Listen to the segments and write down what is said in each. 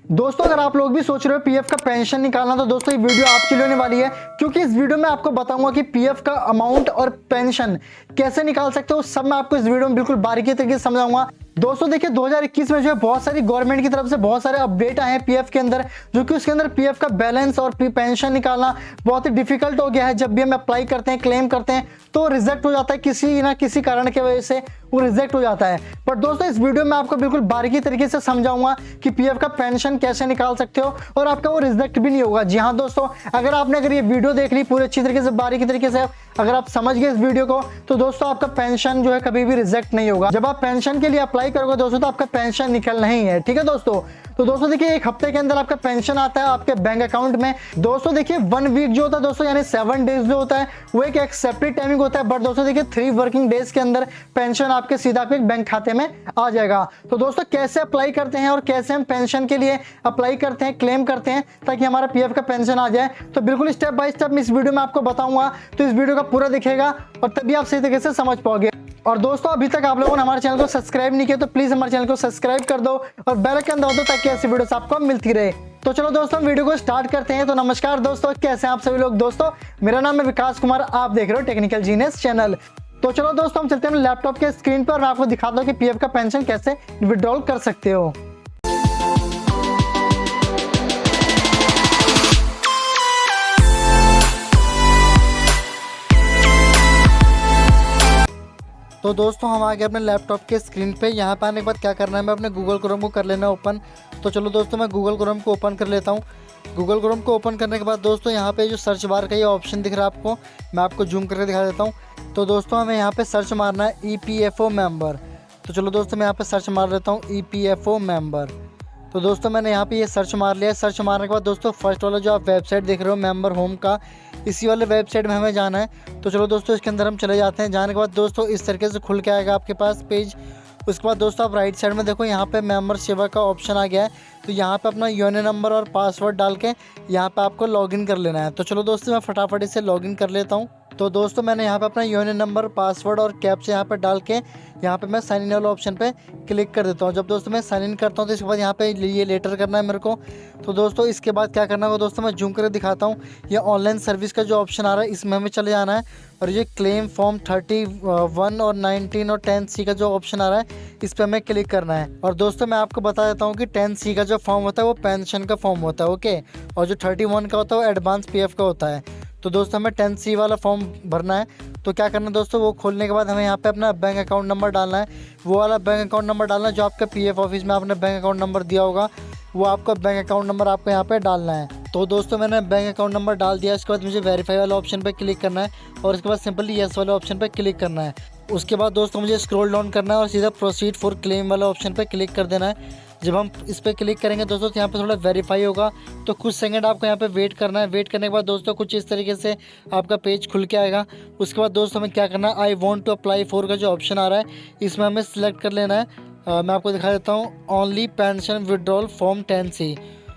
दोस्तों अगर आप लोग भी सोच रहे हो पीएफ का पेंशन निकालना तो दोस्तों ये वीडियो आपके लिए होने वाली है, क्योंकि इस वीडियो में आपको बताऊंगा कि पीएफ का अमाउंट और पेंशन कैसे निकाल सकते हो, सब मैं आपको इस वीडियो में बिल्कुल बारीकी तरीके से समझाऊंगा। दोस्तों देखिए 2021 में जो है बहुत सारी गवर्नमेंट की तरफ से बहुत सारे अपडेट आए हैं पीएफ के अंदर, जो कि उसके अंदर पीएफ का बैलेंस और पेंशन निकालना बहुत ही डिफिकल्ट हो गया है। जब भी हम अप्लाई करते हैं, क्लेम करते हैं तो रिजेक्ट हो जाता है, किसी ना किसी कारण की वजह से वो रिजेक्ट हो जाता है। पर दोस्तों इस वीडियो में आपको बिल्कुल बारीकी तरीके से समझाऊंगा कि पीएफ का पेंशन कैसे निकाल सकते हो और आपका वो रिजेक्ट भी नहीं होगा। जी हाँ दोस्तों, अगर ये वीडियो देख ली पूरी अच्छी तरीके से, बारीकी तरीके से, अगर आप समझ गए इस वीडियो को, तो दोस्तों आपका पेंशन जो है कभी भी रिजेक्ट नहीं होगा। जब आप पेंशन के लिए अप्लाई करोगे दोस्तों तो आपका पेंशन निकलना ही है, ठीक है दोस्तों। तो दोस्तों देखिए एक हफ्ते के अंदर आपका पेंशन आता है आपके बैंक अकाउंट में। दोस्तों देखिए 1 वीक जो होता है दोस्तों, यानी 7 डेज जो होता है वो एक एक्सेप्टेड टाइमिंग होता है। बट दोस्तों देखिए 3 वर्किंग डेज के अंदर पेंशन आपके सीधा आपके बैंक खाते में आ जाएगा। तो दोस्तों कैसे अप्लाई करते हैं और कैसे हम पेंशन के लिए अप्लाई करते हैं, क्लेम करते हैं ताकि हमारा पीएफ का पेंशन आ जाए, तो बिल्कुल स्टेप बाय स्टेप मैं इस वीडियो में आपको बताऊंगा। तो इस वीडियो का पूरा दिखेगा और तभी आप सही तरीके से समझ पाओगे। और दोस्तों अभी तक आप लोगों ने हमारे चैनल को सब्सक्राइब नहीं किया तो प्लीज हमारे चैनल को सब्सक्राइब कर दो और बेल आइकन दबा दो ताकि ऐसी वीडियोस आपको मिलती रहे। तो चलो दोस्तों वीडियो को स्टार्ट करते हैं। तो नमस्कार दोस्तों, कैसे हैं आप सभी लोग। दोस्तों मेरा नाम है विकास कुमार, आप देख रहे हो टेक्निकल जीनियस चैनल। तो चलो दोस्तों हम चलते हैं लैपटॉप के स्क्रीन पर और मैं आपको दिखाता हूँ कि पीएफ का पेंशन कैसे विड्रॉल कर सकते हो। तो दोस्तों हम आ गए अपने लैपटॉप के स्क्रीन पे। यहाँ पे आने के बाद क्या करना है, मैं अपने गूगल क्रोम को कर लेना ओपन। तो चलो दोस्तों मैं गूगल क्रोम को ओपन कर लेता हूँ। गूगल क्रोम को ओपन करने के बाद दोस्तों यहाँ पे जो सर्च बार का ये ऑप्शन दिख रहा है आपको, मैं आपको जूम करके दिखा देता हूँ। तो दोस्तों हमें यहाँ पे सर्च मारना है EPFO मेंबर। तो चलो दोस्तों मैं यहाँ पे सर्च मार लेता हूँ EPFO मेंबर। तो दोस्तों मैंने यहाँ पे ये सर्च मार लिया। सर्च मारने के बाद दोस्तों फर्स्ट वाला जो आप वेबसाइट देख रहे हो मेंबर होम का, इसी वाले वेबसाइट में हमें जाना है। तो चलो दोस्तों इसके अंदर हम चले जाते हैं। जाने के बाद दोस्तों इस तरीके से खुल के आएगा आपके पास पेज। उसके बाद दोस्तों आप राइट साइड में देखो यहाँ पे मेंबर सेवा का ऑप्शन आ गया है। तो यहाँ पे अपना यूएनए नंबर और पासवर्ड डाल के यहाँ पे आपको लॉगिन कर लेना है। तो चलो दोस्तों मैं फटाफट इसे लॉगिन कर लेता हूँ। तो दोस्तों मैंने यहाँ पे अपना यूएनए नंबर, पासवर्ड और कैप्चा यहाँ पे डाल के यहाँ पे मैं साइन इन वाले ऑप्शन पे क्लिक कर देता हूँ। जब दोस्तों मैं साइन इन करता हूँ तो इसके बाद यहाँ पे ये लेटर करना है मेरे को। तो दोस्तों इसके बाद क्या करना होगा दोस्तों, मैं जूम करके दिखाता हूँ। ये ऑनलाइन सर्विस का जो ऑप्शन आ रहा है इसमें हमें चले जाना है और ये क्लेम फॉर्म 31 और 19 और 10C का जो ऑप्शन आ रहा है इस पर हमें क्लिक करना है। और दोस्तों मैं आपको बता देता हूँ कि 10C का जो फॉर्म होता है वो पेंशन का फॉर्म होता है, ओके। और जो 31 का होता है वो एडवांस पीएफ का होता है। तो दोस्तों हमें 10C वाला फॉर्म भरना है। तो क्या करना है दोस्तों, वो खोलने के बाद हमें यहाँ पे अपना बैंक अकाउंट नंबर डालना है। वो वाला बैंक अकाउंट नंबर डालना है जो आपका पीएफ ऑफिस में आपने बैंक अकाउंट नंबर दिया होगा, वो आपका बैंक अकाउंट नंबर आपको यहाँ पे डालना है। तो दोस्तों मैंने बैंक अकाउंट नंबर डाल दिया। इसके बाद मुझे वेरीफाई वाले ऑप्शन पे क्लिक करना है और इसके बाद सिंपली येस वाले ऑप्शन पे क्लिक करना है। उसके बाद दोस्तों मुझे स्क्रॉल डाउन करना है और सीधा प्रोसीड फॉर क्लेम वाले ऑप्शन पे क्लिक कर देना है। जब हम इस पर क्लिक करेंगे दोस्तों तो यहाँ पे थोड़ा वेरीफाई होगा, तो कुछ सेकंड आपको यहाँ पे वेट करना है। वेट करने के बाद दोस्तों कुछ इस तरीके से आपका पेज खुल के आएगा। उसके बाद दोस्तों हमें क्या करना है, I want to apply for का जो ऑप्शन आ रहा है इसमें हमें सिलेक्ट कर लेना है। मैं आपको दिखा देता हूँ, only pension withdrawal form 10C।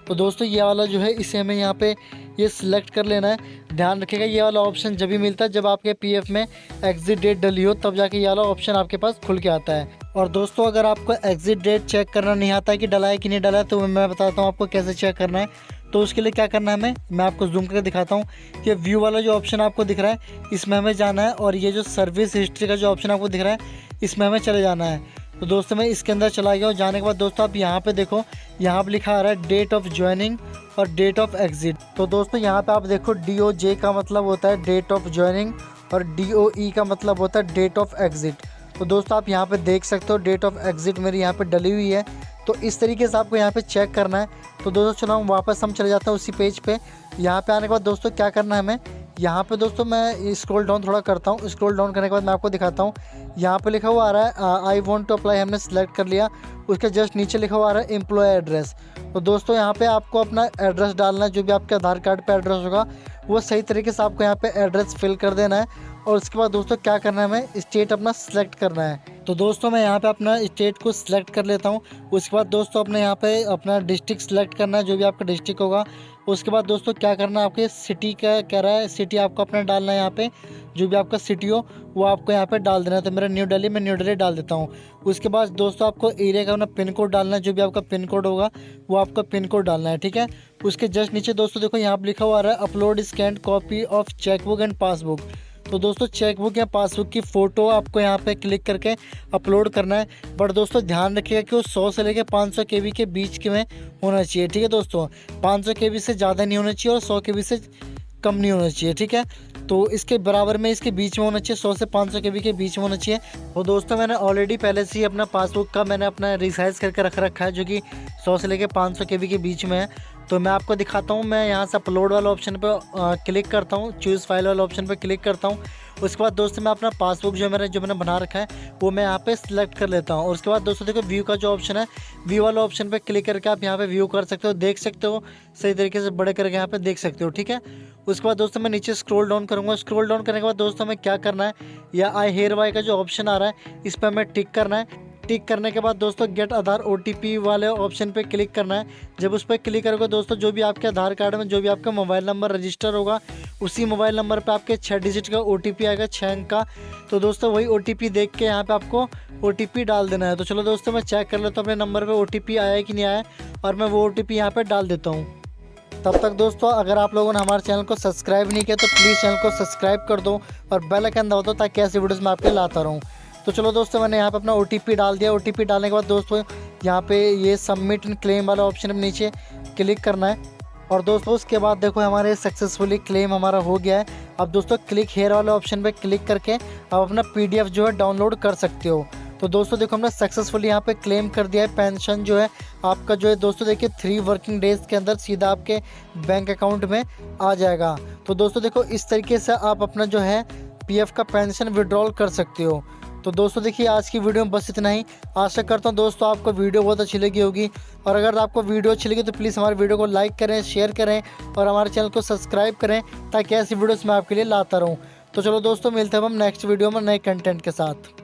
तो दोस्तों ये वाला जो है इसे हमें यहाँ पे ये सिलेक्ट कर लेना है। ध्यान रखिएगा ये वाला ऑप्शन जब भी मिलता है जब आपके पीएफ में एग्जिट डेट डली हो, तब जाके ये वाला ऑप्शन आपके पास खुल के आता है। और दोस्तों अगर आपको एग्जिट डेट चेक करना नहीं आता है कि डला है कि नहीं डला है, तो मैं बताता हूँ आपको कैसे चेक करना है। तो उसके लिए क्या करना है हमें, मैं आपको जूम करके दिखाता हूँ। ये व्यू वाला जो ऑप्शन आपको दिख रहा है इसमें हमें जाना है और ये जो सर्विस हिस्ट्री का जो ऑप्शन आपको दिख रहा है इसमें हमें चले जाना है। तो दोस्तों मैं इसके अंदर चला गया हूँ। जाने के बाद दोस्तों आप यहाँ पे देखो, यहाँ पे लिखा आ रहा है डेट ऑफ ज्वाइनिंग और डेट ऑफ एग्जिट। तो दोस्तों यहाँ पे आप देखो DOJ का मतलब होता है डेट ऑफ ज्वाइनिंग और DOE का मतलब होता है डेट ऑफ एग्जिट। तो दोस्तों आप यहाँ पे देख सकते हो डेट ऑफ एग्जिट मेरी यहाँ पे डली हुई है। तो इस तरीके से आपको यहाँ पे चेक करना है। तो दोस्तों चलो हम चले जाते हैं उसी पेज पे। यहाँ पे आने के बाद दोस्तों क्या करना है हमें, यहाँ पे दोस्तों मैं स्क्रॉल डाउन थोड़ा करता हूँ। स्क्रॉल डाउन करने के बाद मैं आपको दिखाता हूँ। यहाँ पे लिखा हुआ आ रहा है आई वांट टू अप्लाई, हमने सेलेक्ट कर लिया। उसके जस्ट नीचे लिखा हुआ आ रहा है एम्प्लॉय एड्रेस। तो दोस्तों यहाँ पे आपको अपना एड्रेस डालना है, जो भी आपके आधार कार्ड पे एड्रेस होगा वो सही तरीके से आपको यहाँ पे एड्रेस फिल कर देना है। और उसके बाद दोस्तों क्या करना है, हमें स्टेट अपना सेलेक्ट करना है। तो दोस्तों मैं यहाँ पे अपना स्टेट को सिलेक्ट कर लेता हूँ। उसके बाद दोस्तों अपने यहाँ पे अपना डिस्ट्रिक्ट सिलेक्ट करना है, जो भी आपका डिस्ट्रिक्ट होगा। उसके बाद दोस्तों क्या करना है, आपके सिटी का कह रहा है, सिटी आपको अपना डालना है यहाँ पे, जो भी आपका सिटी हो वो आपको यहाँ पे डाल देना है। तो मेरा न्यू दिल्ली, मैं न्यू दिल्ली डाल देता हूँ। उसके बाद दोस्तों आपको एरिया का अपना पिन कोड डालना है, जो भी आपका पिन कोड होगा वो आपका पिन कोड डालना है, ठीक है। उसके जस्ट नीचे दोस्तों देखो यहाँ पर लिखा हुआ आ रहा है upload scan copy of chequebook and passbook. तो दोस्तों चेकबुक या पासबुक की फ़ोटो आपको यहाँ पे क्लिक करके अपलोड करना है। बट दोस्तों ध्यान रखिएगा कि वो 100 से लेकर 500 केबी के बीच के में होना चाहिए, ठीक है दोस्तों। 500 केबी से ज़्यादा नहीं होना चाहिए और 100 केबी से कम नहीं होना चाहिए, ठीक है। तो इसके बराबर में, इसके बीच में होना चाहिए, 100 से 500 केबी के बीच में होना चाहिए। और दोस्तों मैंने ऑलरेडी पहले से ही अपना पासबुक का मैंने अपना रिसाइज करके रख रखा है, जो कि 100 से लेकर 500 केबी के बीच में है। तो मैं आपको दिखाता हूँ। मैं यहाँ से अपलोड वाला ऑप्शन पर क्लिक करता हूँ, चूज़ फाइल वाला ऑप्शन पर क्लिक करता हूँ। उसके बाद दोस्तों मैं अपना पासबुक जो मैंने बना रखा है वो मैं यहाँ पे सिलेक्ट कर लेता हूँ। और उसके बाद दोस्तों देखो व्यू का जो ऑप्शन है, व्यू वाला ऑप्शन पे क्लिक करके आप यहाँ पे व्यू कर सकते हो, देख सकते हो, सही तरीके से बड़े करके यहाँ पे देख सकते हो, ठीक है। उसके बाद दोस्तों मैं नीचे स्क्रॉल डाउन करूँगा। स्क्रॉल डाउन करने के बाद दोस्तों हमें क्या करना है, या आई हेयर बाय का जो ऑप्शन आ रहा है इस पर हमें टिक करना है। टिक करने के बाद दोस्तों गेट आधार OTP वाले ऑप्शन पे क्लिक करना है। जब उस पर क्लिक करोगे दोस्तों, जो भी आपके आधार कार्ड में जो भी आपका मोबाइल नंबर रजिस्टर होगा उसी मोबाइल नंबर पे आपके 6 डिजिट का OTP आएगा, 6 अंक का। तो दोस्तों वही OTP देख के यहाँ पे आपको OTP डाल देना है। तो चलो दोस्तों मैं चेक कर लेता हूँ अपने नंबर पे OTP आया है कि नहीं आया, और मैं वो OTP यहाँ पे डाल देता हूँ। तब तक दोस्तों अगर आप लोगों ने हमारे चैनल को सब्सक्राइब नहीं किया तो प्लीज़ चैनल को सब्सक्राइब कर दो और बेल आइकन दबा दो, ताकि ऐसी वीडियोज़ मैं आपके लाता रहूँ। तो चलो दोस्तों मैंने यहाँ पे अपना OTP डाल दिया। OTP डालने के बाद दोस्तों यहाँ पे ये सबमिट एंड क्लेम वाला ऑप्शन नीचे क्लिक करना है। और दोस्तों उसके बाद देखो हमारे सक्सेसफुली क्लेम हमारा हो गया है। अब दोस्तों क्लिक हेयर वाले ऑप्शन पे क्लिक करके आप अपना PDF जो है डाउनलोड कर सकते हो। तो दोस्तों देखो हमने सक्सेसफुली यहाँ पे क्लेम कर दिया है। पेंशन जो है आपका जो है दोस्तों देखिए 3 वर्किंग डेज़ के अंदर सीधा आपके बैंक अकाउंट में आ जाएगा। तो दोस्तों देखो इस तरीके से आप अपना जो है PF का पेंशन विड्रॉल कर सकते हो। तो दोस्तों देखिए आज की वीडियो में बस इतना ही। आशा करता हूँ दोस्तों आपको वीडियो बहुत अच्छी लगी होगी, और अगर आपको वीडियो अच्छी लगी तो प्लीज़ हमारे वीडियो को लाइक करें, शेयर करें और हमारे चैनल को सब्सक्राइब करें, ताकि ऐसी वीडियोस मैं आपके लिए लाता रहूँ। तो चलो दोस्तों मिलते हैं हम नेक्स्ट वीडियो में नए कंटेंट के साथ।